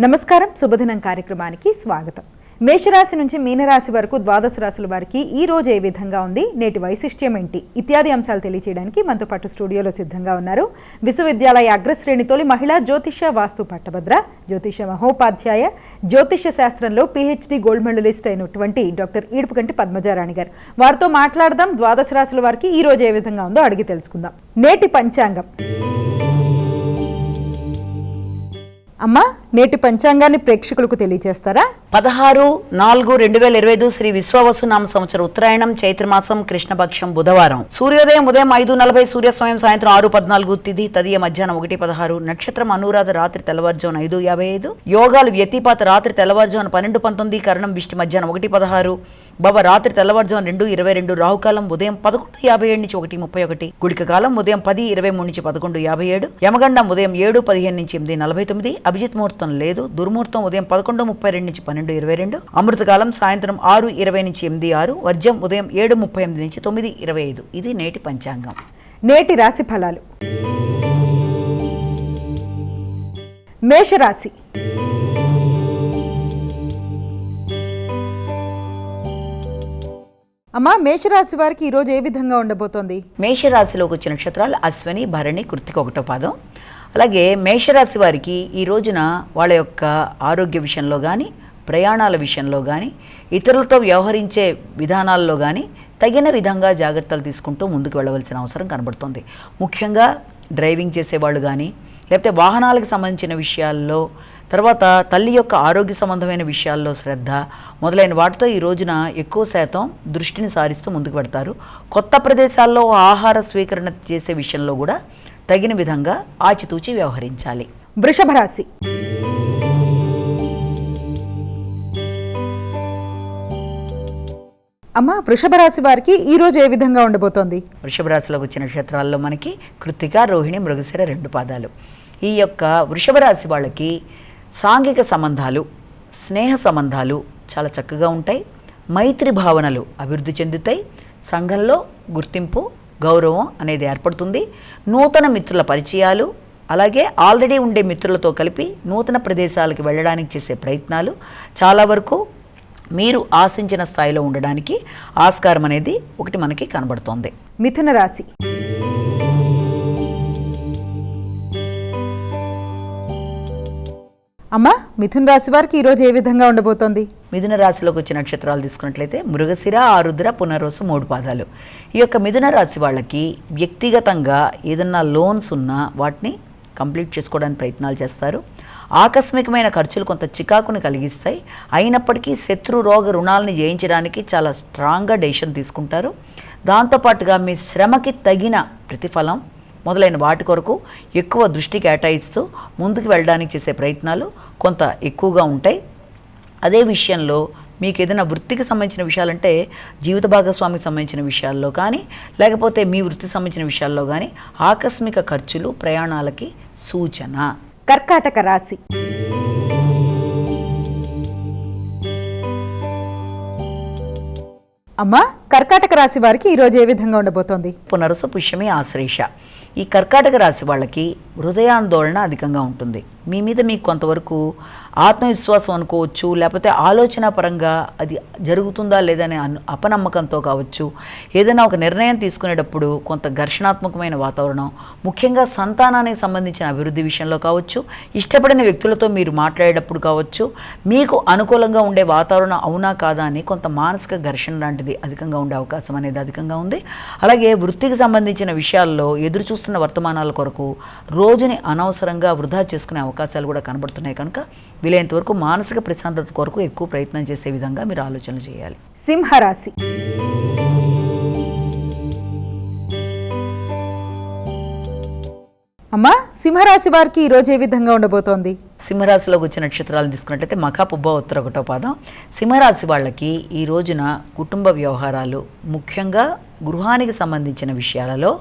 నమస్కారం, శుభదినం కార్యక్రమానికి స్వాగతం. మేషరాశి నుంచి మీనరాశి వరకు ద్వాదశ రాశుల వారికి ఈ రోజు ఏ విధంగా ఉంది, నేటి వైశిష్ట్యం ఏంటి ఇత్యాది అంశాలు తెలియజేయడానికి మనతో పాటు స్టూడియోలో సిద్ధంగా ఉన్నారు విశ్వవిద్యాలయ అగ్రశ్రేణి తొలి మహిళా జ్యోతిష వాస్తు పట్టభద్ర, జ్యోతిష మహోపాధ్యాయ, జ్యోతిష శాస్త్రంలో PhD గోల్డ్ మెడలిస్ట్ అయినటువంటి డాక్టర్ ఈడుపుగంటి పద్మజారాణి గారు. వారితో మాట్లాడదాం. ద్వాదశ రాశుల వారికి ఈ రోజు ఏ విధంగా ఉందో అడిగి తెలుసుకుందాం. నేటి పంచాంగం. అమ్మా, నేటి పంచాంగాన్ని ప్రేక్షకులకు తెలియజేస్తారా? 16/4/2025 శ్రీ విశ్వవసునామ సంవత్సరం ఉత్తరాయణం చైత్రమాసం కృష్ణపక్షం బుధవారం. సూర్యోదయం ఉదయం 5:40, సూర్యాస్తమయం సాయంత్రం 6:14, తిథి తదియ మధ్యాహ్నం 1:16, నక్షత్రం అనురాధ రాత్రి తెల్లవారుజామున 5:55, యోగాలు వ్యతిపాత రాత్రి తెల్లవారుజామున 12:19, కరణం విష్టి మధ్యాహ్నం 1:16, భవ రాత్రి తెల్లవారుజామున 2:22, రాహుకాలం ఉదయం 11:57 నుంచి 1:31, గుళిక కాలం ఉదయం 10:23 నుంచి 11:57, యమగండం ఉదయం 7:15 నుంచి 8:49, అభిజిత్ ముహూర్తం లేదు. దుర్ముహూర్తం ఉదయం 11:32 నుంచి 12:22, అమృతకాలం సాయంత్రం 6:20 నుంచి 8:06, వర్జ్యం ఉదయం 7:38 నుంచి 9:25. ఇది నేటి పంచాంగం. నేటి రాశి ఫలాలు. మేషరాశి. అమ్మా, మేషరాశి వారికి ఈరోజు ఏ విధంగా ఉండబోతోంది? మేషరాశిలోకి వచ్చిన నక్షత్రాలు అశ్విని, భరణి, కృత్తిక 1వ పాదం. అలాగే మేషరాశి వారికి ఈ రోజున వాళ్ళ యొక్క ఆరోగ్య విషయంలో కానీ, ప్రయాణాల విషయంలో కానీ, ఇతరులతో వ్యవహరించే విధానాల్లో కానీ తగిన విధంగా జాగ్రత్తలు తీసుకుంటూ ముందుకు వెళ్ళవలసిన అవసరం కనబడుతుంది. ముఖ్యంగా డ్రైవింగ్ చేసేవాళ్ళు కానీ, లేకపోతే వాహనాలకు సంబంధించిన విషయాల్లో, తర్వాత తల్లి యొక్క ఆరోగ్య సంబంధమైన విషయాల్లో శ్రద్ధ మొదలైన వాటితో ఈ రోజున ఎక్కువ శాతం దృష్టిని సారిస్తూ ముందుకు పెడతారు. కొత్త ప్రదేశాల్లో ఆహార స్వీకరణ చేసే విషయంలో కూడా తగిన విధంగా ఆచితూచి వ్యవహరించాలి. వృషభ రాశి. అమ్మ, వృషభ రాశి వారికి ఈ రోజు ఏ విధంగా ఉండబోతోంది? వృషభ రాశిలోకి వచ్చిన నక్షత్రాల్లో మనకి కృత్తిక, రోహిణి, మృగశిర 2 పాదాలు. ఈ యొక్క వృషభ రాశి వాళ్ళకి సాంఘిక సంబంధాలు, స్నేహ సంబంధాలు చాలా చక్కగా ఉంటాయి. మైత్రి భావనలు అభివృద్ధి చెందుతాయి. సంఘంలో గుర్తింపు, గౌరవం అనేది ఏర్పడుతుంది. నూతన మిత్రుల పరిచయాలు, అలాగే ఆల్రెడీ ఉండే మిత్రులతో కలిపి నూతన ప్రదేశాలకు వెళ్ళడానికి చేసే ప్రయత్నాలు చాలా వరకు మీరు ఆశించిన స్థాయిలో ఉండడానికి ఆస్కారం అనేది ఒకటి మనకి కనబడుతోంది. మిథున రాశి. అమ్మా, మిథున రాశి వారికి ఈరోజు ఏ విధంగా ఉండబోతోంది? మిథున రాశిలోకి వచ్చిన నక్షత్రాలు తీసుకున్నట్లయితే మృగశిర, ఆరుద్ర, పునర్వసు 3 పాదాలు. ఈ యొక్క మిథున రాశి వాళ్ళకి వ్యక్తిగతంగా ఏదన్నా లోన్స్ ఉన్నా వాటిని కంప్లీట్ చేసుకోవడానికి ప్రయత్నాలు చేస్తారు. ఆకస్మికమైన ఖర్చులు కొంత చికాకుని కలిగిస్తాయి. అయినప్పటికీ శత్రు రోగ రుణాలని జయించడానికి చాలా స్ట్రాంగ్గా డెసిషన్ తీసుకుంటారు. దాంతోపాటుగా మీ శ్రమకి తగిన ప్రతిఫలం మొదలైన వాటి కొరకు ఎక్కువ దృష్టి కేటాయిస్తూ ముందుకు వెళ్ళడానికి చేసే ప్రయత్నాలు కొంత ఎక్కువగా ఉంటాయి. అదే విషయంలో మీకు ఏదైనా వృత్తికి సంబంధించిన విషయాలంటే జీవిత భాగస్వామికి సంబంధించిన విషయాల్లో కానీ, లేకపోతే మీ వృత్తికి సంబంధించిన విషయాల్లో కానీ ఆకస్మిక ఖర్చులు, ప్రయాణాలకి సూచన. కర్కాటక రాశి. అమ్మా, కర్కాటక రాశి వారికి ఈరోజు ఏ విధంగా ఉండబోతోంది? పునరుసు, పుష్యమి, ఆశ్లేష. ఈ కర్కాటక రాశి వాళ్ళకి హృదయాందోళన అధికంగా ఉంటుంది. మీ మీద మీకు కొంతవరకు ఆత్మవిశ్వాసం అనుకోవచ్చు, లేకపోతే ఆలోచన పరంగా అది జరుగుతుందా లేదనే అపనమ్మకంతో కావచ్చు, ఏదైనా ఒక నిర్ణయం తీసుకునేటప్పుడు కొంత ఘర్షణాత్మకమైన వాతావరణం, ముఖ్యంగా సంతానానికి సంబంధించిన అభివృద్ధి విషయంలో కావచ్చు, ఇష్టపడిన వ్యక్తులతో మీరు మాట్లాడేటప్పుడు కావచ్చు, మీకు అనుకూలంగా ఉండే వాతావరణం అవునా కాదా అని కొంత మానసిక ఘర్షణ లాంటిది అధికంగా ఉండే అవకాశం అనేది అధికంగా ఉంది. అలాగే వృత్తికి సంబంధించిన విషయాల్లో ఎదురు చూస్తున్న వర్తమానాల కొరకు రోజుని అనవసరంగా వృధా చేసుకునే అవకాశాలు కూడా కనబడుతున్నాయి. కనుక వీలైనంత వరకు మానసిక ప్రశాంతత కొరకు ఎక్కువ ప్రయత్నం చేసే విధంగా మీరు ఆలోచనలు చేయాలి. సింహరాశి. అమ్మా, సింహరాశి వారికి ఈరోజు ఏ విధంగా ఉండబోతోంది? సింహరాశిలోకి వచ్చిన నక్షత్రాలను తీసుకున్నట్లయితే మఖ, పుబ్బ, ఉత్తర 1వ పాదం. సింహరాశి వాళ్ళకి ఈ రోజున కుటుంబ వ్యవహారాలు, ముఖ్యంగా గృహానికి సంబంధించిన విషయాలలో,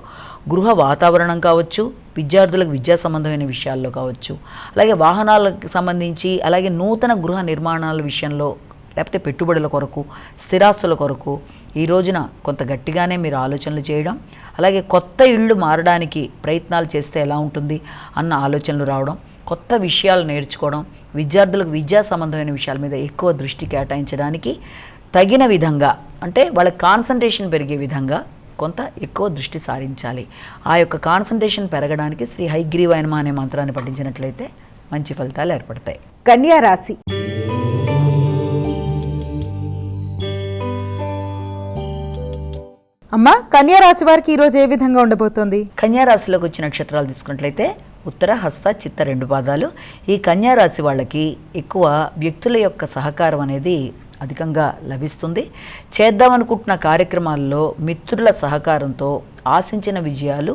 గృహ వాతావరణం కావచ్చు, విద్యార్థులకు విద్యా సంబంధమైన విషయాల్లో కావచ్చు, అలాగే వాహనాలకు సంబంధించి, అలాగే నూతన గృహ నిర్మాణాల విషయంలో లేకపోతే పెట్టుబడుల కొరకు, స్థిరాస్తుల కొరకు ఈ రోజున కొంత గట్టిగానే మీరు ఆలోచనలు చేయడం, అలాగే కొత్త ఇళ్ళు మారడానికి ప్రయత్నాలు చేస్తే ఎలా ఉంటుంది అన్న ఆలోచనలు రావడం, కొత్త విషయాలు నేర్చుకోవడం, విద్యార్థులకు విద్యా సంబంధమైన విషయాల మీద ఎక్కువ దృష్టి కేటాయించడానికి తగిన విధంగా, అంటే వాళ్ళ కాన్సంట్రేషన్ పెరిగే విధంగా కొంత ఎక్కువ దృష్టి సారించాలి. ఆ యొక్క కాన్సంట్రేషన్ పెరగడానికి శ్రీ హయగ్రీవాయ నమః అనే మంత్రాన్ని పఠించినట్లయితే మంచి ఫలితాలు ఏర్పడతాయి. కన్యా రాశి. అమ్మ, కన్యా రాశి వారికి ఈరోజు ఏ విధంగా ఉండబోతోంది? కన్యా రాశిలోకి వచ్చే నక్షత్రాలు తీసుకున్నట్లయితే ఉత్తర, హస్త, చిత్త 2 పాదాలు. ఈ కన్యా రాశి వాళ్ళకి ఎక్కువ వ్యక్తుల యొక్క సహకారం అనేది అధికంగా లభిస్తుంది. చేద్దామనుకుంటున్న కార్యక్రమాల్లో మిత్రుల సహకారంతో ఆశించిన విజయాలు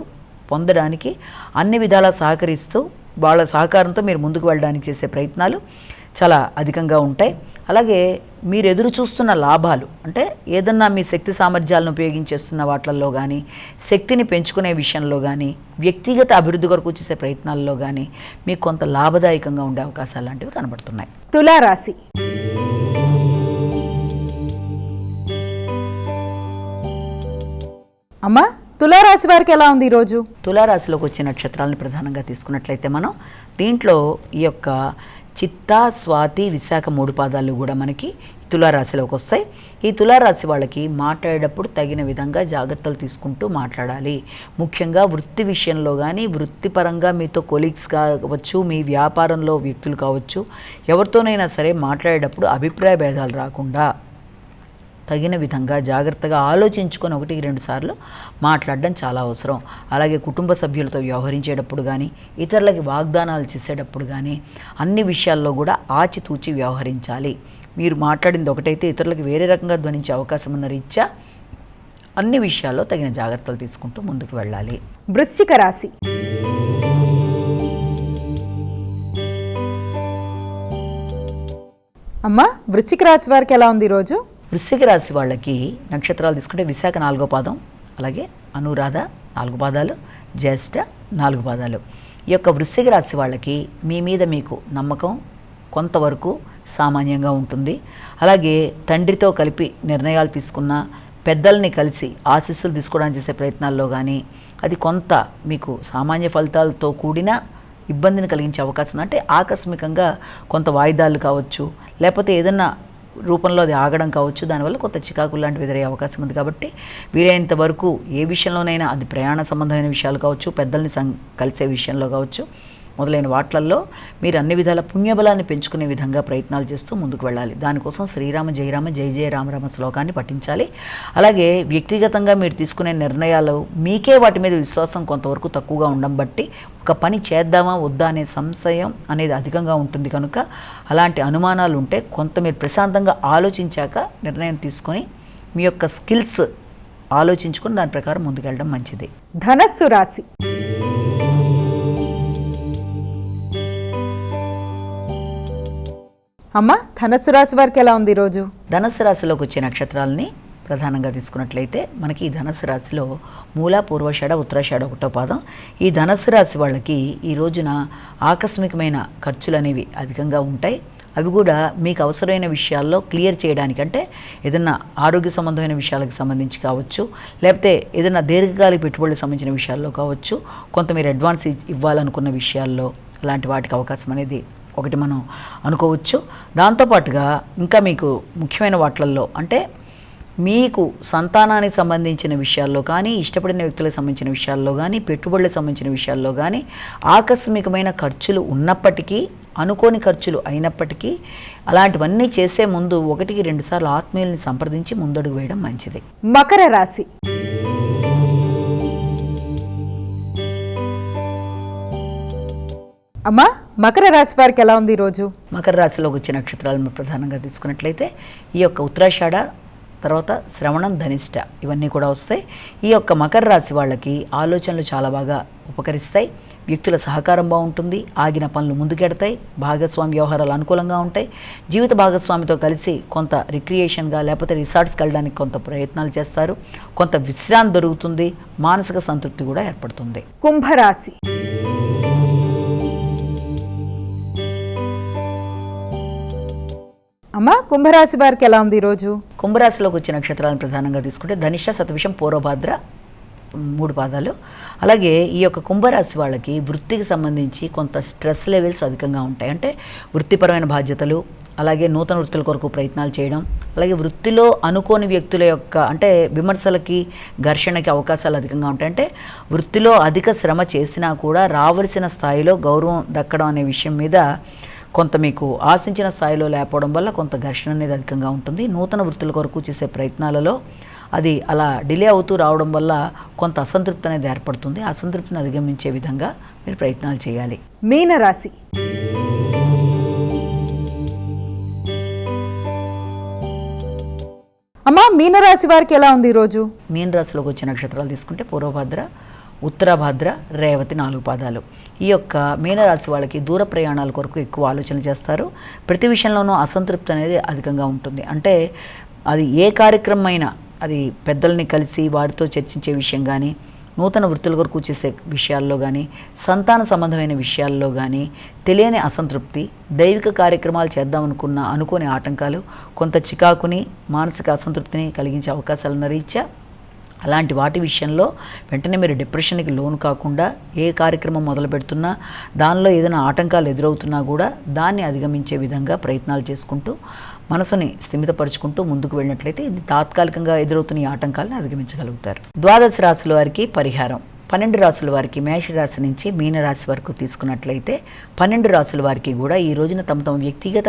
పొందడానికి అన్ని విధాలా సహకరిస్తూ వాళ్ళ సహకారంతో మీరు ముందుకు వెళ్ళడానికి చేసే ప్రయత్నాలు చాలా అధికంగా ఉంటాయి. అలాగే మీరు ఎదురు చూస్తున్న లాభాలు, అంటే ఏదన్నా మీ శక్తి సామర్థ్యాలను ఉపయోగించేస్తున్న వాటిల్లో కానీ, శక్తిని పెంచుకునే విషయంలో కానీ, వ్యక్తిగత అభివృద్ధి కొరకు చేసే ప్రయత్నాల్లో కానీ మీకు కొంత లాభదాయకంగా ఉండే అవకాశాలు లాంటివి కనబడుతున్నాయి. తులారాశి. అమ్మా, తులారాశి వారికి ఎలా ఉంది ఈరోజు? తులారాశిలోకి వచ్చే నక్షత్రాలను ప్రధానంగా తీసుకున్నట్లయితే మనం దీంట్లో ఈ యొక్క చిత్త, స్వాతి, విశాఖ 3 పాదాలు కూడా మనకి తులారాశిలోకి వస్తాయి. ఈ తులారాశి వాళ్ళకి మాట్లాడేటప్పుడు తగిన విధంగా జాగ్రత్తలు తీసుకుంటూ మాట్లాడాలి. ముఖ్యంగా వృత్తి విషయంలో కానీ, వృత్తిపరంగా మీతో కొలీగ్స్ కావచ్చు, మీ వ్యాపారంలో వ్యక్తులు కావచ్చు, ఎవరితోనైనా సరే మాట్లాడేటప్పుడు అభిప్రాయ భేదాలు రాకుండా తగిన విధంగా జాగ్రత్తగా ఆలోచించుకొని 1-2 సార్లు మాట్లాడడం చాలా అవసరం. అలాగే కుటుంబ సభ్యులతో వ్యవహరించేటప్పుడు కానీ, ఇతరులకి వాగ్దానాలు చేసేటప్పుడు కానీ అన్ని విషయాల్లో కూడా ఆచితూచి వ్యవహరించాలి. మీరు మాట్లాడింది ఒకటైతే ఇతరులకు వేరే రకంగా ధ్వనించే అవకాశం ఉన్న రీత్యా అన్ని విషయాల్లో తగిన జాగ్రత్తలు తీసుకుంటూ ముందుకు వెళ్ళాలి. వృశ్చిక రాశి. అమ్మా, వృశ్చిక రాశి వారికి ఎలా ఉంది ఈరోజు? వృశ్చిక రాశి వాళ్ళకి నక్షత్రాలు తీసుకుంటే విశాఖ 4వ పాదం, అలాగే అనురాధ 4 పాదాలు, జ్యేష్ఠ 4 పాదాలు. ఈ యొక్క వృశ్చిక రాశి వాళ్ళకి మీ మీద మీకు నమ్మకం కొంతవరకు సామాన్యంగా ఉంటుంది. అలాగే తండ్రితో కలిపి నిర్ణయాలు తీసుకున్న, పెద్దల్ని కలిసి ఆశీస్సులు తీసుకోవడానికి చేసే ప్రయత్నాల్లో కానీ అది కొంత మీకు సామాన్య ఫలితాలతో కూడిన ఇబ్బందిని కలిగించే అవకాశం ఉంది. అంటే ఆకస్మికంగా కొంత వాయిదాలు కావచ్చు, లేకపోతే ఏదన్నా రూపంలో అది ఆగడం కావచ్చు, దానివల్ల కొంత చికాకులు లాంటివి ఎదురయ్యే అవకాశం ఉంది. కాబట్టి వీలైనంత వరకు ఏ విషయంలోనైనా, అది ప్రయాణ సంబంధమైన విషయాలు కావచ్చు, పెద్దల్ని కలిసే విషయంలో కావచ్చు, మొదలైన వాట్లల్లో మీరు అన్ని విధాల పుణ్యబలాన్ని పెంచుకునే విధంగా ప్రయత్నాలు చేస్తూ ముందుకు వెళ్ళాలి. దానికోసం శ్రీరామ జయరామ జయ జయ రామరామ శ్లోకాన్ని పఠించాలి. అలాగే వ్యక్తిగతంగా మీరు తీసుకునే నిర్ణయాలు మీకే వాటి మీద విశ్వాసం కొంతవరకు తక్కువగా ఉండడం బట్టి ఒక పని చేద్దామా వద్దా అనే సంశయం అనేది అధికంగా ఉంటుంది. కనుక అలాంటి అనుమానాలు ఉంటే కొంత మీరు ప్రశాంతంగా ఆలోచించాక నిర్ణయం తీసుకొని మీ యొక్క స్కిల్స్ ఆలోచించుకొని దాని ప్రకారం ముందుకెళ్ళడం మంచిది. ధనస్సు రాశి. అమ్మ, ధనస్సు రాశి వారికి ఎలా ఉంది ఈరోజు? ధనస్సు రాశిలోకి వచ్చే నక్షత్రాలని ప్రధానంగా తీసుకున్నట్లయితే మనకి ఈ ధనస్సు రాశిలో మూల, పూర్వషాఢ, ఉత్తరాషాఢ 1వ పాదం. ఈ ధనస్సు రాశి వాళ్ళకి ఈ రోజున ఆకస్మికమైన ఖర్చులు అనేవి అధికంగా ఉంటాయి. అవి కూడా మీకు అవసరమైన విషయాల్లో క్లియర్ చేయడానికి, అంటే ఏదైనా ఆరోగ్య సంబంధమైన విషయాలకు సంబంధించి కావచ్చు, లేకపోతే ఏదైనా దీర్ఘకాలిక పెట్టుబడులకు సంబంధించిన విషయాల్లో కావచ్చు, కొంత మీరు అడ్వాన్స్ ఇవ్వాలనుకున్న విషయాల్లో అలాంటి వాటికి అవకాశం అనేది ఒకటి మనం అనుకోవచ్చు. దాంతోపాటుగా ఇంకా మీకు ముఖ్యమైన వాటిల్లో, అంటే మీకు సంతానానికి సంబంధించిన విషయాల్లో కానీ, ఇష్టపడిన వ్యక్తులకు సంబంధించిన విషయాల్లో కానీ, పెట్టుబడులకు సంబంధించిన విషయాల్లో కానీ ఆకస్మికమైన ఖర్చులు ఉన్నప్పటికీ, అనుకోని ఖర్చులు అయినప్పటికీ అలాంటివన్నీ చేసే ముందు 1-2 సార్లు ఆత్మీయుల్ని సంప్రదించి ముందడుగు వేయడం మంచిది. మకర రాశి. అమ్మా, మకర రాశి వారికి ఎలా ఉంది ఈరోజు? మకర రాశిలోకి వచ్చే నక్షత్రాలను ప్రధానంగా తీసుకున్నట్లయితే ఈ యొక్క ఉత్తరాషాఢ, తర్వాత శ్రవణం, ధనిష్ట ఇవన్నీ కూడా వస్తాయి. ఈ యొక్క మకర రాశి వాళ్ళకి ఆలోచనలు చాలా బాగా ఉపకరిస్తాయి. వ్యక్తుల సహకారం బాగుంటుంది. ఆగిన పనులు ముందుకెడతాయి. భాగస్వామి వ్యవహారాలు అనుకూలంగా ఉంటాయి. జీవిత భాగస్వామితో కలిసి కొంత రిక్రియేషన్గా లేకపోతే రిసార్ట్స్కి వెళ్ళడానికి కొంత ప్రయత్నాలు చేస్తారు. కొంత విశ్రాంతి దొరుకుతుంది. మానసిక సంతృప్తి కూడా ఏర్పడుతుంది. కుంభరాశి. అమ్మ, కుంభరాశి వారికి ఎలా ఉంది ఈరోజు? కుంభరాశిలోకి వచ్చే నక్షత్రాలను ప్రధానంగా తీసుకుంటే ధనిష్ట, శతభిషం, పూర్వభాద్ర 3 పాదాలు. అలాగే ఈ యొక్క కుంభరాశి వాళ్ళకి వృత్తికి సంబంధించి కొంత స్ట్రెస్ లెవెల్స్ అధికంగా ఉంటాయి. అంటే వృత్తిపరమైన బాధ్యతలు, అలాగే నూతన వృత్తుల కొరకు ప్రయత్నాలు చేయడం, అలాగే వృత్తిలో అనుకోని వ్యక్తుల యొక్క అంటే విమర్శలకి, ఘర్షణకి అవకాశాలు అధికంగా ఉంటాయి. అంటే వృత్తిలో అధిక శ్రమ చేసినా కూడా రావలసిన స్థాయిలో గౌరవం దక్కడం అనే విషయం మీద కొంత మీకు ఆశించిన స్థాయిలో లేకపోవడం వల్ల కొంత ఘర్షణ అనేది అధికంగా ఉంటుంది. నూతన వృత్తుల కొరకు చేసే ప్రయత్నాలలో అది అలా డిలే అవుతూ రావడం వల్ల కొంత అసంతృప్తి అనేది ఏర్పడుతుంది. అసంతృప్తిని అధిగమించే విధంగా మీరు ప్రయత్నాలు చేయాలి. మీనరాశి. అమ్మా, మీనరాశి వారికి ఎలా ఉంది ఈరోజు? మీనరాశిలోకి వచ్చే నక్షత్రాలు తీసుకుంటే పూర్వభద్ర, ఉత్తరాభాద్ర, రేవతి 4 పాదాలు. ఈ యొక్క మీనరాశి వాళ్ళకి దూర ప్రయాణాల కొరకు ఎక్కువ ఆలోచన చేస్తారు. ప్రతి విషయంలోనూ అసంతృప్తి అనేది అధికంగా ఉంటుంది. అంటే అది ఏ కార్యక్రమం అయినా అది పెద్దల్ని కలిసి వారితో చర్చించే విషయం కానీ, నూతన వృత్తుల కొరకు చేసే విషయాల్లో కానీ, సంతాన సంబంధమైన విషయాల్లో కానీ తెలియని అసంతృప్తి, దైవిక కార్యక్రమాలు చేద్దామనుకున్న అనుకోని ఆటంకాలు, కొంత చికాకుని, మానసిక అసంతృప్తిని కలిగించే అవకాశాలున్న రీత్యా అలాంటి వాటి విషయంలో వెంటనే మీరు డిప్రెషన్కి లోను కాకుండా ఏ కార్యక్రమం మొదలు పెడుతున్నా, దానిలో ఏదైనా ఆటంకాలు ఎదురవుతున్నా కూడా దాన్ని అధిగమించే విధంగా ప్రయత్నాలు చేసుకుంటూ మనసుని స్థిమితపరుచుకుంటూ ముందుకు వెళ్ళినట్లయితే ఇది తాత్కాలికంగా ఎదురవుతున్న ఈ ఆటంకాలను అధిగమించగలుగుతారు. ద్వాదశ రాశుల వారికి పరిహారం. 12 రాశుల వారికి మేషరాశి నుంచి మీనరాశి వరకు తీసుకున్నట్లయితే 12 రాశుల వారికి కూడా ఈ రోజున తమ తమ వ్యక్తిగత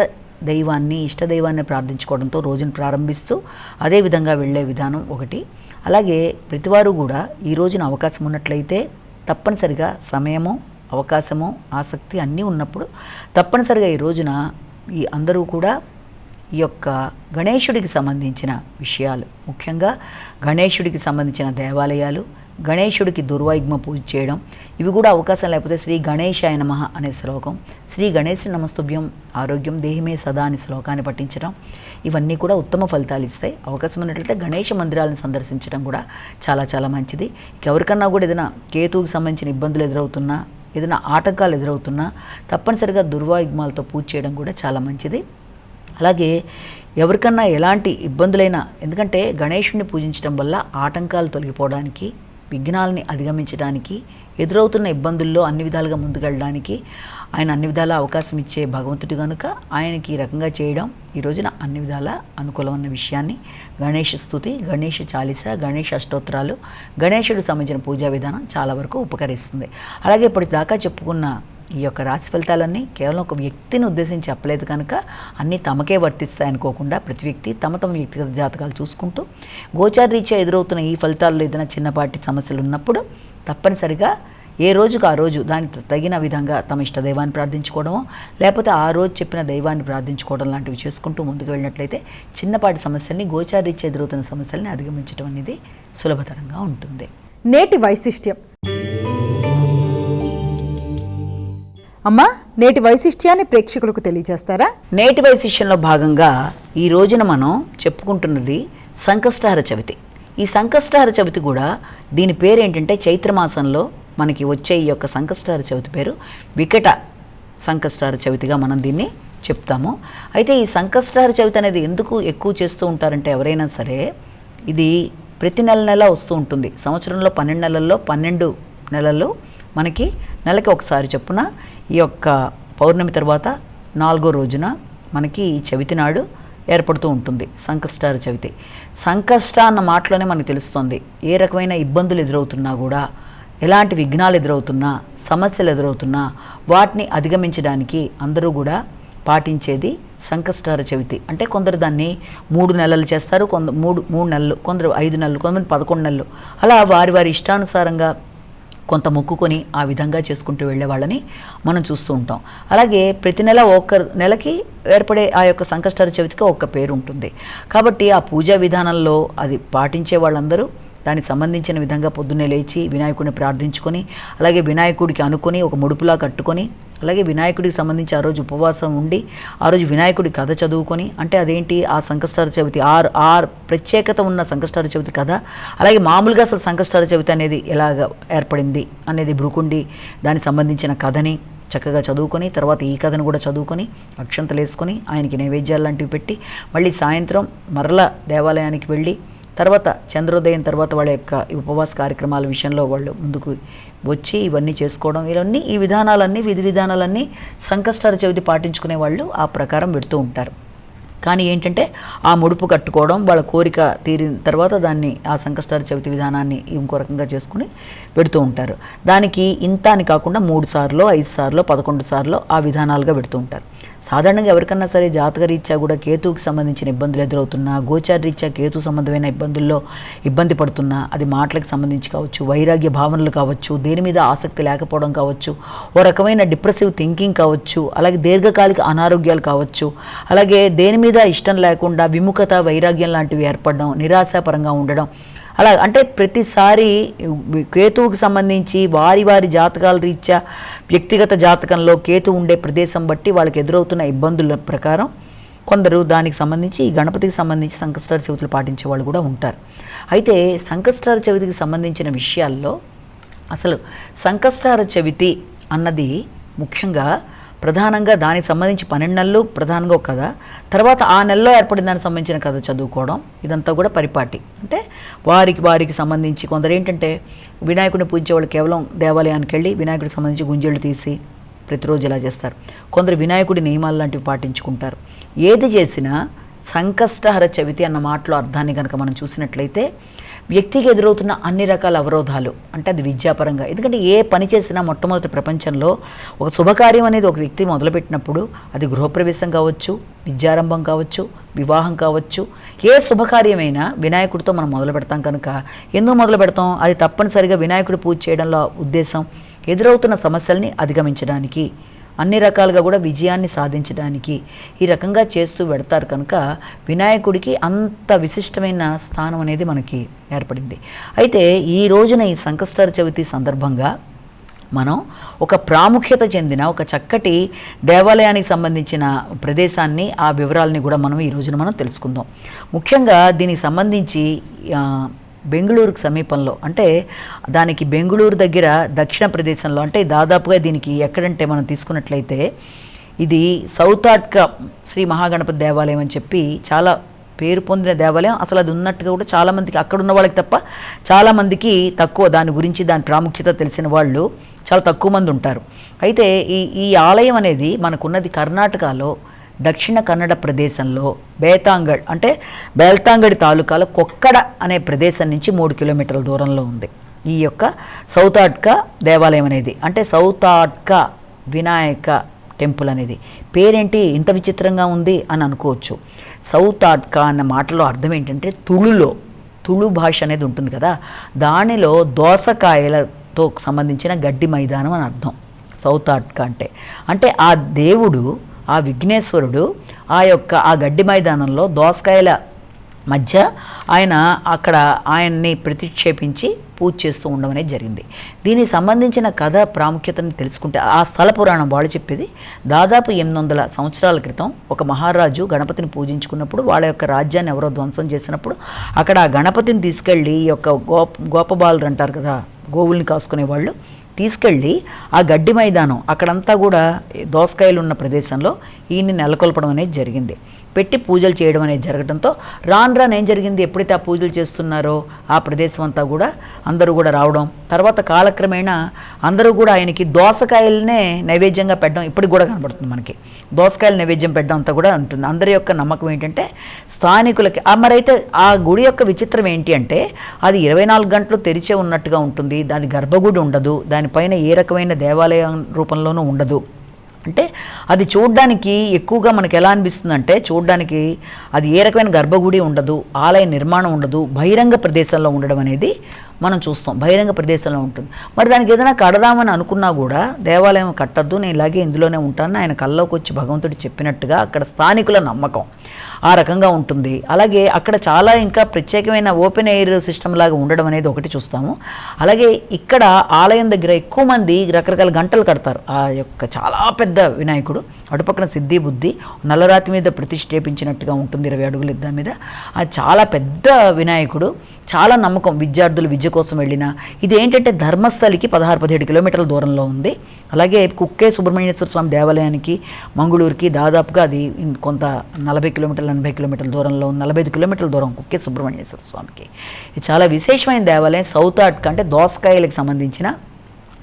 దైవాన్ని, ఇష్టదైవాన్ని ప్రార్థించుకోవడంతో రోజును ప్రారంభిస్తూ అదేవిధంగా వెళ్ళే విధానం ఒకటి. అలాగే ప్రతివారు కూడా ఈ రోజున అవకాశం ఉన్నట్లయితే తప్పనిసరిగా సమయము, అవకాశము, ఆసక్తి అన్నీ ఉన్నప్పుడు తప్పనిసరిగా ఈ రోజున ఈ అందరూ కూడా ఈ యొక్క గణేశుడికి సంబంధించిన విషయాలు, ముఖ్యంగా గణేశుడికి సంబంధించిన దేవాలయాలు, గణేశుడికి దుర్వాయుగ్మ పూజ చేయడం, ఇవి కూడా అవకాశం లేకపోతే శ్రీ గణేశాయ నమః అనే శ్లోకం, శ్రీ గణేశ నమస్తుభ్యం ఆరోగ్యం దేహిమే సదా అనే శ్లోకాన్ని పఠించడం, ఇవన్నీ కూడా ఉత్తమ ఫలితాలు ఇస్తాయి. అవకాశం ఉన్నట్లయితే గణేష మందిరాలను సందర్శించడం కూడా చాలా చాలా మంచిది. ఎవరికన్నా కూడా ఏదైనా కేతువుకి సంబంధించిన ఇబ్బందులు ఎదురవుతున్నా, ఏదైనా ఆటంకాలు ఎదురవుతున్నా తప్పనిసరిగా దుర్వాయుగ్మాలతో పూజ చేయడం కూడా చాలా మంచిది. అలాగే ఎవరికన్నా ఎలాంటి ఇబ్బందులైనా, ఎందుకంటే గణేశుడిని పూజించడం వల్ల ఆటంకాలు తొలగిపోవడానికి, విఘ్నాలని అధిగమించడానికి, ఎదురవుతున్న ఇబ్బందుల్లో అన్ని విధాలుగా ముందుకెళ్ళడానికి ఆయన అన్ని విధాలా అవకాశం ఇచ్చే భగవంతుడి కనుక ఆయనకి ఈ రకంగా చేయడం ఈ రోజున అన్ని విధాలా అనుకూలమైన విషయాన్ని గణేష స్తుతి, గణేష చాలీస, గణేష అష్టోత్తరాలు, గణేశుడికి సంబంధించిన పూజా విధానం చాలా వరకు ఉపకరిస్తుంది. అలాగే ఇప్పటిదాకా చెప్పుకున్న ఈ యొక్క రాశి ఫలితాలన్నీ కేవలం ఒక వ్యక్తిని ఉద్దేశించి చెప్పలేదు కనుక అన్నీ తమకే వర్తిస్తాయి అనుకోకుండా ప్రతి వ్యక్తి తమ తమ వ్యక్తిగత జాతకాలు చూసుకుంటూ గోచారరీత్యా ఎదురవుతున్న ఈ ఫలితాల్లో ఏదైనా చిన్నపాటి సమస్యలు ఉన్నప్పుడు తప్పనిసరిగా ఏ రోజుకు ఆ రోజు దానికి తగిన విధంగా తమ ఇష్ట దైవాన్ని ప్రార్థించుకోవడమో, లేకపోతే ఆ రోజు చెప్పిన దైవాన్ని ప్రార్థించుకోవడం లాంటివి చేసుకుంటూ ముందుకు వెళ్ళినట్లయితే చిన్నపాటి సమస్యల్ని, గోచారరీత్యా ఎదురవుతున్న సమస్యల్ని అధిగమించడం అనేది సులభతరంగా ఉంటుంది. నేటి వైశిష్ట్యం. అమ్మా, నేటి వైశిష్ట్యాన్ని ప్రేక్షకులకు తెలియజేస్తారా? నేటి వైశిష్ట్యంలో భాగంగా ఈ రోజున మనం చెప్పుకుంటున్నది సంకష్టహర చవితి. ఈ సంకష్టహర చవితి కూడా దీని పేరు ఏంటంటే చైత్రమాసంలో మనకి వచ్చే ఈ యొక్క సంకష్టహర చవితి పేరు వికట సంకష్టహర చవితిగా మనం దీన్ని చెప్తాము. అయితే ఈ సంకష్టహర చవితి అనేది ఎందుకు ఎక్కువ చేస్తూ ఉంటారంటే ఎవరైనా సరే ఇది ప్రతి నెల వస్తూ ఉంటుంది. సంవత్సరంలో 12 నెలల్లో 12 నెలల్లో మనకి నెలకి ఒకసారి చొప్పున ఈ యొక్క పౌర్ణమి తర్వాత 4వ రోజున మనకి ఈ చవితి నాడు ఏర్పడుతూ ఉంటుంది సంకష్టహర చవితి. సంకష్ట అన్న మాటలోనే మనకు తెలుస్తుంది ఏ రకమైన ఇబ్బందులు ఎదురవుతున్నా కూడా, ఎలాంటి విఘ్నాలు ఎదురవుతున్నా, సమస్యలు ఎదురవుతున్నా వాటిని అధిగమించడానికి అందరూ కూడా పాటించేది సంకష్టహర చవితి. అంటే కొందరు దాన్ని 3 నెలలు చేస్తారు, కొందరు 3 నెలలు, కొందరు 5 నెలలు, కొంతమంది 11 నెలలు, అలా వారి వారి ఇష్టానుసారంగా కొంత మొక్కుకొని ఆ విధంగా చేసుకుంటూ వెళ్ళే వాళ్ళని మనం చూస్తూ ఉంటాం. అలాగే ప్రతి నెల ఒక్క నెలకి ఏర్పడే ఆ యొక్క సంకష్టహర చవితికి ఒక పేరు ఉంటుంది. కాబట్టి ఆ పూజా విధానంలో అది పాటించే వాళ్ళందరూ దానికి సంబంధించిన విధంగా పొద్దున్నే లేచి వినాయకుడిని ప్రార్థించుకొని, అలాగే వినాయకుడికి అనుకొని ఒక ముడుపులా కట్టుకొని, అలాగే వినాయకుడికి సంబంధించి ఆ రోజు ఉపవాసం ఉండి ఆ రోజు వినాయకుడి కథ చదువుకొని, అంటే అదేంటి ఆ సంకష్టహర చవితి ఆరు ప్రత్యేకత ఉన్న సంకష్టహర చవితి కథ, అలాగే మామూలుగా అసలు సంకష్టహర చవితి అనేది ఎలాగ ఏర్పడింది అనేది భృకుండి దానికి సంబంధించిన కథని చక్కగా చదువుకొని తర్వాత ఈ కథను కూడా చదువుకొని అక్షంతలు వేసుకొని ఆయనకి నైవేద్యాలు లాంటివి పెట్టి మళ్ళీ సాయంత్రం మరలా దేవాలయానికి వెళ్ళి తర్వాత చంద్రోదయం తర్వాత వాళ్ళ యొక్క ఉపవాస కార్యక్రమాల విషయంలో వాళ్ళు ముందుకు వచ్చి ఇవన్నీ చేసుకోవడం ఈ విధానాలన్నీ విధి విధానాలన్నీ సంకష్టార చవితి పాటించుకునే వాళ్ళు ఆ ప్రకారం పెడుతూ ఉంటారు. కానీ ఏంటంటే ఆ ముడుపు కట్టుకోవడం వాళ్ళ కోరిక తీరిన తర్వాత దాన్ని ఆ సంకష్టార చవితి విధానాన్ని ఇంకో రకంగా చేసుకుని పెడుతూ ఉంటారు. దానికి ఇంత అని కాకుండా 3 సార్లు 5 సార్లు 11 సార్లు ఆ విధానాలుగా పెడుతూ ఉంటారు. సాధారణంగా ఎవరికన్నా సరే జాతక రీత్యా కూడా కేతువుకి సంబంధించిన ఇబ్బందులు ఎదురవుతున్నా, గోచార రీత్యా కేతు సంబంధమైన ఇబ్బందుల్లో ఇబ్బంది పడుతున్నా, అది మాటలకు సంబంధించి కావచ్చు, వైరాగ్య భావనలు కావచ్చు, దేని మీద ఆసక్తి లేకపోవడం కావచ్చు, ఓ రకమైన డిప్రెసివ్ థింకింగ్ కావచ్చు, అలాగే దీర్ఘకాలిక అనారోగ్యాలు కావచ్చు, అలాగే దేని మీద ఇష్టం లేకుండా విముఖత వైరాగ్యం లాంటివి ఏర్పడడం, నిరాశాపరంగా ఉండడం, అలా అంటే ప్రతిసారి కేతువుకి సంబంధించి వారి వారి జాతకాల రీత్యా వ్యక్తిగత జాతకంలో కేతు ఉండే ప్రదేశం బట్టి వాళ్ళకి ఎదురవుతున్న ఇబ్బందుల ప్రకారం కొందరు దానికి సంబంధించి ఈ గణపతికి సంబంధించి సంకష్టార చవితులు పాటించే వాళ్ళు కూడా ఉంటారు. అయితే సంకష్టార చవితికి సంబంధించిన విషయాల్లో అసలు సంకష్టార చవితి అన్నది ముఖ్యంగా ప్రధానంగా దానికి సంబంధించి 12 నెలలు ప్రధానంగా ఒక కథ, తర్వాత ఆ నెలలో ఏర్పడిన దానికి సంబంధించిన కథ చదువుకోవడం, ఇదంతా కూడా పరిపాటి. అంటే వారికి సంబంధించి కొందరు ఏంటంటే వినాయకుడిని పూజించే వాళ్ళు కేవలం దేవాలయానికి వెళ్ళి వినాయకుడికి సంబంధించి గుంజళ్ళు తీసి ప్రతిరోజు ఇలా చేస్తారు. కొందరు వినాయకుడి నియమాలు లాంటివి పాటించుకుంటారు. ఏది చేసినా సంకష్టహర చవితి అన్న మాటలో అర్థాన్ని కనుక మనం చూసినట్లయితే వ్యక్తికి ఎదురవుతున్న అన్ని రకాల అవరోధాలు, అంటే అది విద్యాపరంగా, ఎందుకంటే ఏ పని చేసినా మొట్టమొదటి ప్రపంచంలో ఒక శుభకార్యం అనేది ఒక వ్యక్తి మొదలుపెట్టినప్పుడు అది గృహప్రవేశం కావచ్చు, విద్యారంభం కావచ్చు, వివాహం కావచ్చు, ఏ శుభకార్యమైనా వినాయకుడితో మనం మొదలు పెడతాం. కనుక ఎందుకు మొదలు పెడతాం? అది తప్పనిసరిగా వినాయకుడి పూజ చేయడంలో ఉద్దేశం ఎదురవుతున్న సమస్యల్ని అధిగమించడానికి, అన్ని రకాలుగా కూడా విజయాన్ని సాధించడానికి ఈ రకంగా చేస్తూ పెడతారు. కనుక వినాయకుడికి అంత విశిష్టమైన స్థానం అనేది మనకి ఏర్పడింది. అయితే ఈ రోజున ఈ సంకష్టార చవితి సందర్భంగా మనం ఒక ప్రాముఖ్యత చెందిన ఒక చక్కటి దేవాలయానికి సంబంధించిన ప్రదేశాన్ని, ఆ వివరాలని కూడా మనం ఈ రోజున మనం తెలుసుకుందాం. ముఖ్యంగా దీనికి సంబంధించి బెంగళూరుకు సమీపంలో, అంటే దానికి బెంగళూరు దగ్గర దక్షిణ ప్రదేశంలో, అంటే దాదాపుగా దీనికి ఎక్కడంటే మనం తీసుకున్నట్లయితే ఇది సౌత్ ఆట్కా శ్రీ మహాగణపతి దేవాలయం అని చెప్పి చాలా పేరు పొందిన దేవాలయం. అసలు అది ఉన్నట్టుగా కూడా చాలామందికి, అక్కడ ఉన్న వాళ్ళకి తప్ప చాలామందికి తక్కువ దాని గురించి దాని ప్రాముఖ్యత తెలిసిన వాళ్ళు చాలా తక్కువ మంది ఉంటారు. అయితే ఈ ఆలయం అనేది మనకున్నది కర్ణాటకలో దక్షిణ కన్నడ ప్రదేశంలో బేతాంగడ్, అంటే బేల్తాంగడి తాలూకాలో కొక్కడ అనే ప్రదేశం నుంచి 3 కిలోమీటర్ల దూరంలో ఉంది ఈ యొక్క సౌత్ ఆట్కా దేవాలయం అనేది. అంటే సౌత్ ఆట్కా వినాయక టెంపుల్ అనేది పేరేంటి ఇంత విచిత్రంగా ఉంది అని అనుకోవచ్చు. సౌత్ ఆట్కా అన్న మాటలో అర్థం ఏంటంటే తుళు భాష అనేది ఉంటుంది కదా, దానిలో దోసకాయలతో సంబంధించిన గడ్డి మైదానం అని అర్థం సౌత్ ఆట్కా అంటే ఆ దేవుడు, ఆ విఘ్నేశ్వరుడు ఆ గడ్డి మైదానంలో దోసకాయల మధ్య ఆయన్ని ప్రతిక్షేపించి పూజ చేస్తూ ఉండడం అనేది జరిగింది. దీనికి సంబంధించిన కథ ప్రాముఖ్యతను తెలుసుకుంటే ఆ స్థల పురాణం వాళ్ళు చెప్పేది దాదాపు 800 సంవత్సరాల క్రితం ఒక మహారాజు గణపతిని పూజించుకున్నప్పుడు వాళ్ళ యొక్క రాజ్యాన్ని ఎవరో ధ్వంసం చేసినప్పుడు అక్కడ ఆ గణపతిని తీసుకెళ్ళి ఈ యొక్క గోపబాలురు అంటారు కదా, గోవుల్ని కాసుకునే వాళ్ళు, తీసుకెళ్ళి ఆ గడ్డి మైదానం అక్కడంతా కూడా దోసకాయలు ఉన్న ప్రదేశంలో ఈయన్ని నెలకొల్పడం అనేది జరిగింది. పెట్టి పూజలు చేయడం అనేది జరగడంతో రాను ఏం జరిగింది, ఎప్పుడైతే ఆ పూజలు చేస్తున్నారో ఆ ప్రదేశం అంతా కూడా అందరూ కూడా రావడం, తర్వాత కాలక్రమేణా అందరూ కూడా ఆయనకి దోసకాయలనే నైవేద్యంగా పెట్టడం ఇప్పటికి కూడా కనబడుతుంది మనకి. దోసకాయలు నైవేద్యం పెట్టడం అంతా కూడా ఉంటుంది. అందరి యొక్క నమ్మకం ఏంటంటే స్థానికులకి మరైతే ఆ గుడి యొక్క విచిత్రం ఏంటి అంటే అది 24 గంటలు తెరిచే ఉన్నట్టుగా ఉంటుంది. దాని గర్భగుడి ఉండదు, దానిపైన ఏ రకమైన దేవాలయం రూపంలోనూ ఉండదు. అంటే అది చూడ్డానికి ఎక్కువగా మనకు ఎలా అనిపిస్తుందంటే చూడ్డానికి అది ఏ రకమైన గర్భగుడి ఉండదు, ఆలయ నిర్మాణం ఉండదు, బహిరంగ ప్రదేశంలో ఉండడం అనేది మనం చూస్తాం. బహిరంగ ప్రదేశంలో ఉంటుంది. మరి దానికి ఏదైనా కడదామని అనుకున్నా కూడా దేవాలయం కట్టద్దు, నేను ఇలాగే ఇందులోనే ఉంటాను ఆయన కల్లోకి వచ్చి భగవంతుడు చెప్పినట్టుగా అక్కడ స్థానికుల నమ్మకం ఆ రకంగా ఉంటుంది. అలాగే అక్కడ చాలా ఇంకా ప్రత్యేకమైన ఓపెన్ ఎయిర్ సిస్టమ్ లాగా ఉండడం అనేది ఒకటి చూస్తాము. అలాగే ఇక్కడ ఆలయం దగ్గర ఎక్కువ మంది రకరకాల గంటలు కడతారు. ఆ యొక్క చాలా పెద్ద వినాయకుడు, అటుపక్కన సిద్ధి బుద్ధి నల్లరాతి మీద ప్రతిష్ఠేపించినట్టుగా ఉంటుంది, 20 అడుగుల యుద్ధం మీద. అది చాలా పెద్ద వినాయకుడు. చాలా నమ్మకం విద్యార్థులు విద్య కోసం వెళ్ళిన. ఇది ఏంటంటే ధర్మస్థలికి 16-17 కిలోమీటర్ల దూరంలో ఉంది. అలాగే కుక్కే సుబ్రహ్మణ్యేశ్వర స్వామి దేవాలయానికి మంగళూరుకి దాదాపుగా అది కొంత 40 కిలోమీటర్లు 80 కిలోమీటర్ల దూరంలో ఉంది. 45 కిలోమీటర్ల దూరం కుక్కే సుబ్రహ్మణ్యేశ్వర స్వామికి. ఇది చాలా విశేషమైన దేవాలయం. సౌత్ ఆర్ట్ అంటే దోసకాయలకు సంబంధించిన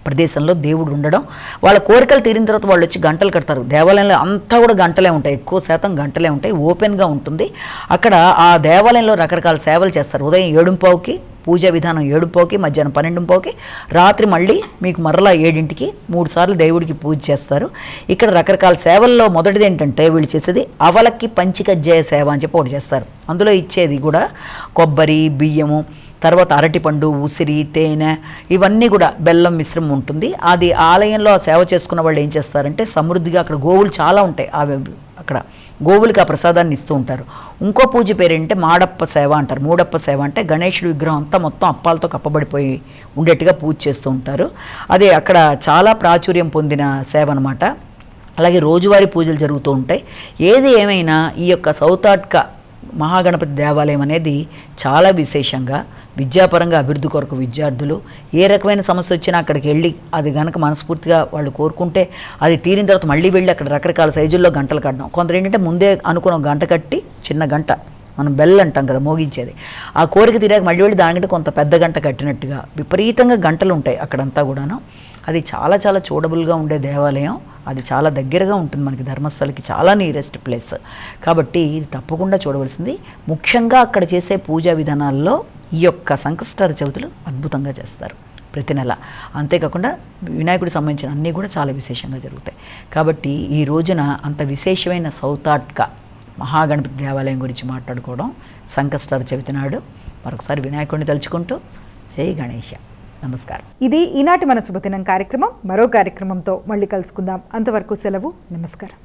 ప్రదేశంలో దేవుడు ఉండడం, వాళ్ళ కోరికలు తీరిన తర్వాత వాళ్ళు వచ్చి గంటలు కడతారు. దేవాలయంలో అంతా కూడా గంటలే ఉంటాయి, ఎక్కువ శాతం గంటలే ఉంటాయి, ఓపెన్గా ఉంటుంది. అక్కడ ఆ దేవాలయంలో రకరకాల సేవలు చేస్తారు. ఉదయం 7:15కి పూజా విధానం, 7:15కి, మధ్యాహ్నం 12:15కి, రాత్రి మళ్ళీ మీకు మరలా 7ంటికి 3 సార్లు దేవుడికి పూజ చేస్తారు. ఇక్కడ రకరకాల సేవల్లో మొదటిది ఏంటంటే వీళ్ళు చేసేది అవలక్కి పంచికజ్జాయ సేవ అని చెప్పి ఒకటి చేస్తారు. అందులో ఇచ్చేది కూడా కొబ్బరి, బియ్యము, తర్వాత అరటిపండు, ఉసిరి, తేనె, ఇవన్నీ కూడా బెల్లం మిశ్రమం ఉంటుంది. అది ఆలయంలో ఆ సేవ చేసుకున్న వాళ్ళు ఏం చేస్తారంటే సమృద్ధిగా, అక్కడ గోవులు చాలా ఉంటాయి, అక్కడ గోవులకి ఆ ప్రసాదాన్ని ఇస్తూ ఉంటారు. ఇంకో పూజ పేరేంటే మాడప్ప సేవ అంటారు. మూడప్ప సేవ అంటే గణేశుడి విగ్రహం అంతా మొత్తం అప్పాలతో కప్పబడిపోయి ఉండేట్టుగా పూజ చేస్తూ ఉంటారు. అదే అక్కడ చాలా ప్రాచుర్యం పొందిన సేవ అనమాట. అలాగే రోజువారీ పూజలు జరుగుతూ ఉంటాయి. ఏది ఏమైనా ఈ యొక్క సౌతాట్క మహాగణపతి దేవాలయం అనేది చాలా విశేషంగా, విద్యాపరంగా అభివృద్ధి కొరకు విద్యార్థులు ఏ రకమైన సమస్య వచ్చినా అక్కడికి వెళ్ళి అది కనుక మనస్ఫూర్తిగా వాళ్ళు కోరుకుంటే అది తీరిన తర్వాత మళ్ళీ వెళ్ళి అక్కడ రకరకాల సైజుల్లో గంటలు కట్టడం. కొందరు ఏంటంటే ముందే అనుకున్న గంట కట్టి, చిన్న గంట మనం బెల్ అంటాం కదా మోగించేది, ఆ కోరిక తీరాక మళ్ళీ వెళ్ళి దానికంటే కొంత పెద్ద గంట కట్టినట్టుగా విపరీతంగా గంటలు ఉంటాయి అక్కడంతా కూడాను. అది చాలా చాలా చూడబుల్గా ఉండే దేవాలయం. అది చాలా దగ్గరగా ఉంటుంది మనకి ధర్మస్థలకి, చాలా నియరెస్ట్ ప్లేస్. కాబట్టి ఇది తప్పకుండా చూడవలసింది. ముఖ్యంగా అక్కడ చేసే పూజా విధానాల్లో ఈ యొక్క సంకష్టార చవితులు అద్భుతంగా చేస్తారు ప్రతి నెల. అంతేకాకుండా వినాయకుడికి సంబంధించిన అన్నీ కూడా చాలా విశేషంగా జరుగుతాయి. కాబట్టి ఈ రోజున అంత విశేషమైన సౌతాట్క మహాగణపతి దేవాలయం గురించి మాట్లాడుకోవడం సంకష్టార చవితి నాడు. మరొకసారి వినాయకుడిని తలుచుకుంటూ జై గణేష. నమస్కారం. ఇది ఈనాటి మన శుభదినం కార్యక్రమం. మరో కార్యక్రమంతో మళ్ళీ కలుసుకుందాం. అంతవరకు సెలవు. నమస్కారం.